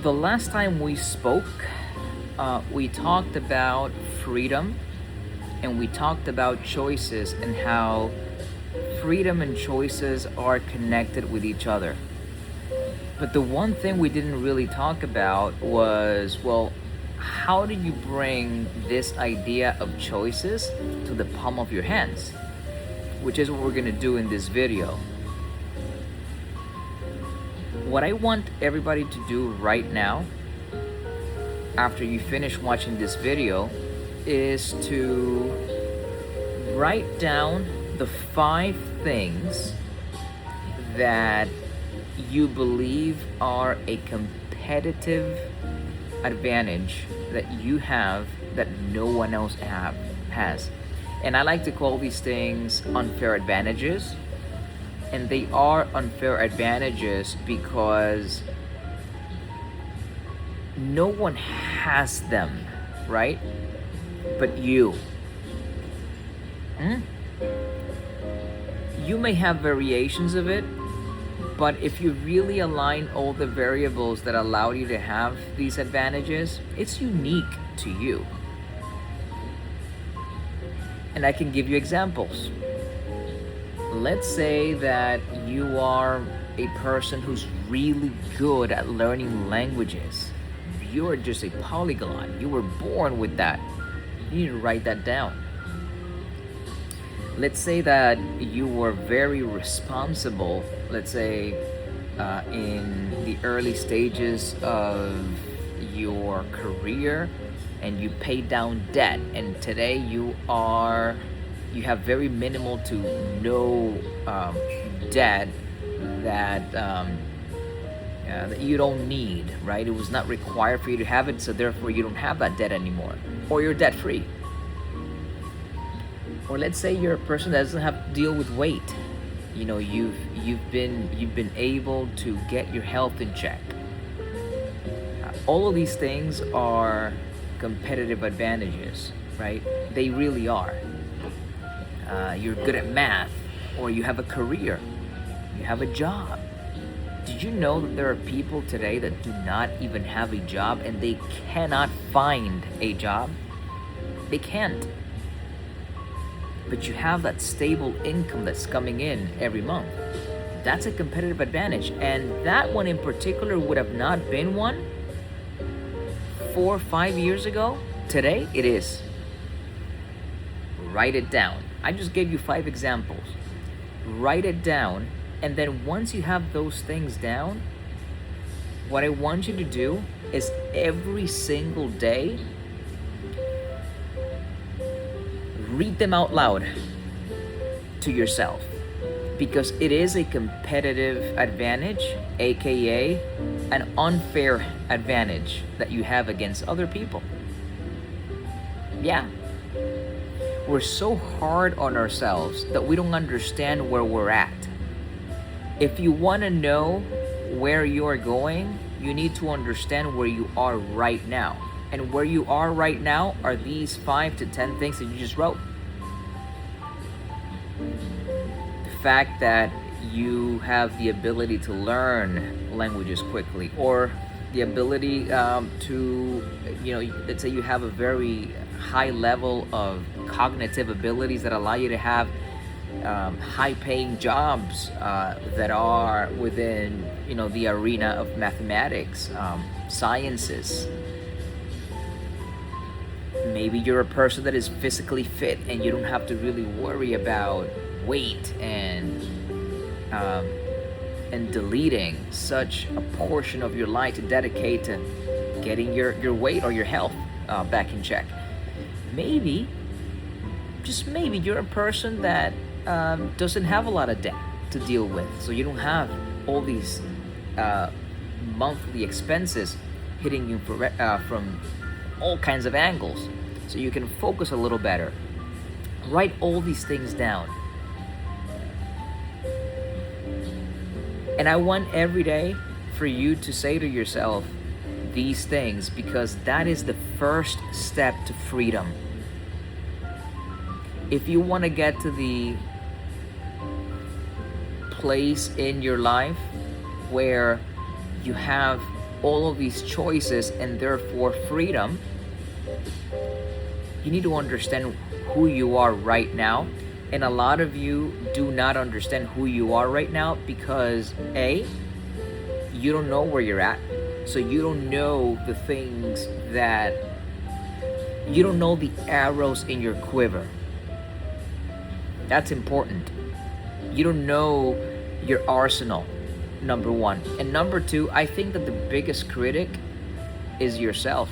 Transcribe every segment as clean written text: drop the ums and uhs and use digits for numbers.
The last time we spoke, we talked about freedom and we talked about choices and how freedom and choices are connected with each other. But the one thing we didn't really talk about was, well, how do you bring this idea of choices to the palm of your hands? Which is what we're gonna do in this video. What I want everybody to do right now, after you finish watching this video, is to write down the 5 things that you believe are a competitive advantage that you have that no one else has. And I like to call these things unfair advantages. And they are unfair advantages because no one has them, right? But you. You may have variations of it, but if you really align all the variables that allow you to have these advantages, it's unique to you. And I can give you examples. Let's say that you are a person who's really good at learning languages. You're just a polyglot. You were born with that. You need to write that down. Let's say that you were very responsible, let's say in the early stages of your career, and you paid down debt, and today you have very minimal to no debt that you don't need, right? It was not required for you to have it, so therefore you don't have that debt anymore, or you're debt free. Or let's say you're a person that doesn't have to deal with weight. You know, you've been able to get your health in check. All of these things are competitive advantages, right? They really are. You're good at math, or you have a career, you have a job. Did you know that there are people today that do not even have a job and they cannot find a job? They can't. But you have that stable income that's coming in every month. That's a competitive advantage. And that one in particular would have not been one 4 or 5 years ago. Today, it is. Write it down. I just gave you 5 examples. Write it down, and then once you have those things down, what I want you to do is every single day, read them out loud to yourself, because it is a competitive advantage, aka an unfair advantage that you have against other people. Yeah. We're so hard on ourselves that we don't understand where we're at. If you want to know where you're going, you need to understand where you are right now. And where you are right now are these 5 to 10 things that you just wrote. The fact that you have the ability to learn languages quickly, or the ability to, let's say you have a very high level of cognitive abilities that allow you to have high-paying jobs that are within, the arena of mathematics, sciences. Maybe you're a person that is physically fit and you don't have to really worry about weight and deleting such a portion of your life to dedicate to getting your weight or your health back in check. Maybe, just maybe, you're a person that doesn't have a lot of debt to deal with, so you don't have all these monthly expenses hitting you from all kinds of angles, so you can focus a little better. Write all these things down. And I want every day for you to say to yourself these things, because that is the first step to freedom. If you want to get to the place in your life where you have all of these choices and therefore freedom, you need to understand who you are right now. And a lot of you do not understand who you are right now because A, you don't know where you're at. So you don't know the things that, you don't know the arrows in your quiver. That's important. You don't know your arsenal, number one. And number two, I think that the biggest critic is yourself.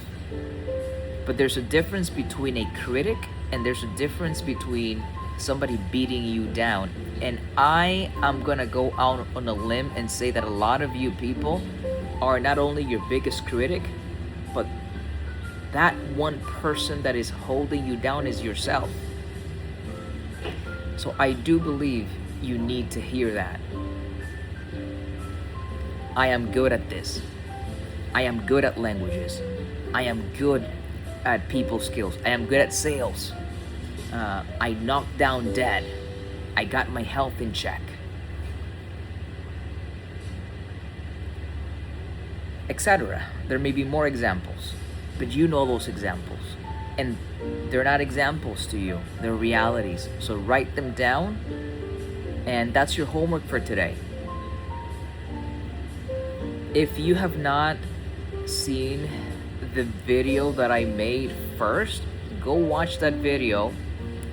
But there's a difference between a critic and there's a difference between somebody beating you down. And I am gonna go out on a limb and say that a lot of you people are not only your biggest critic, but that one person that is holding you down is yourself. So I do believe you need to hear that. I am good at this. I am good at languages. I am good at people skills. I am good at sales. I knocked down debt. I got my health in check. Etc. There may be more examples, but you know those examples. And they're not examples to you, they're realities. So write them down, and that's your homework for today. If you have not seen the video that I made first, go watch that video,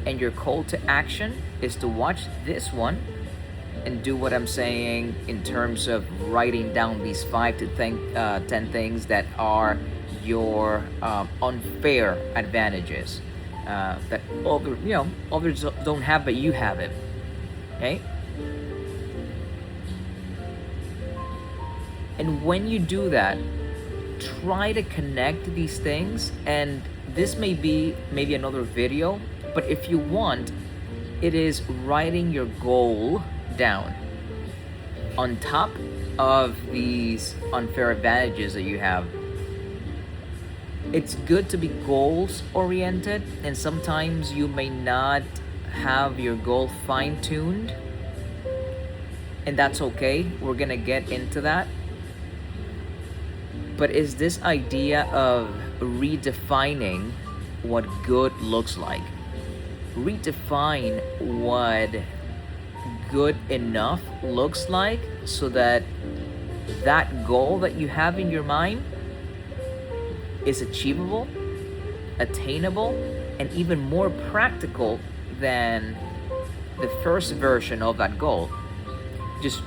and your call to action is to watch this one and do what I'm saying in terms of writing down these 5 to 10 things that are your unfair advantages that others don't have, but you have it. Okay? And when you do that, try to connect these things, and this may be maybe another video, but if you want, it is writing your goal down on top of these unfair advantages that you have. It's good to be goals oriented, and sometimes you may not have your goal fine-tuned, and that's okay. We're gonna get into that. But is this idea of redefining what good looks like. Redefine what good enough looks like so that that goal that you have in your mind is achievable, attainable, and even more practical than the first version of that goal. Just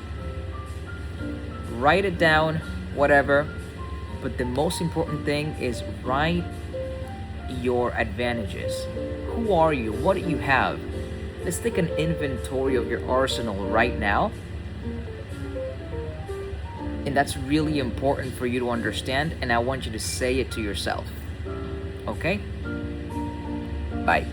write it down, whatever. But the most important thing is write your advantages. Who are you? What do you have? Let's take an inventory of your arsenal right now. And that's really important for you to understand, and I want you to say it to yourself. Okay? Bye.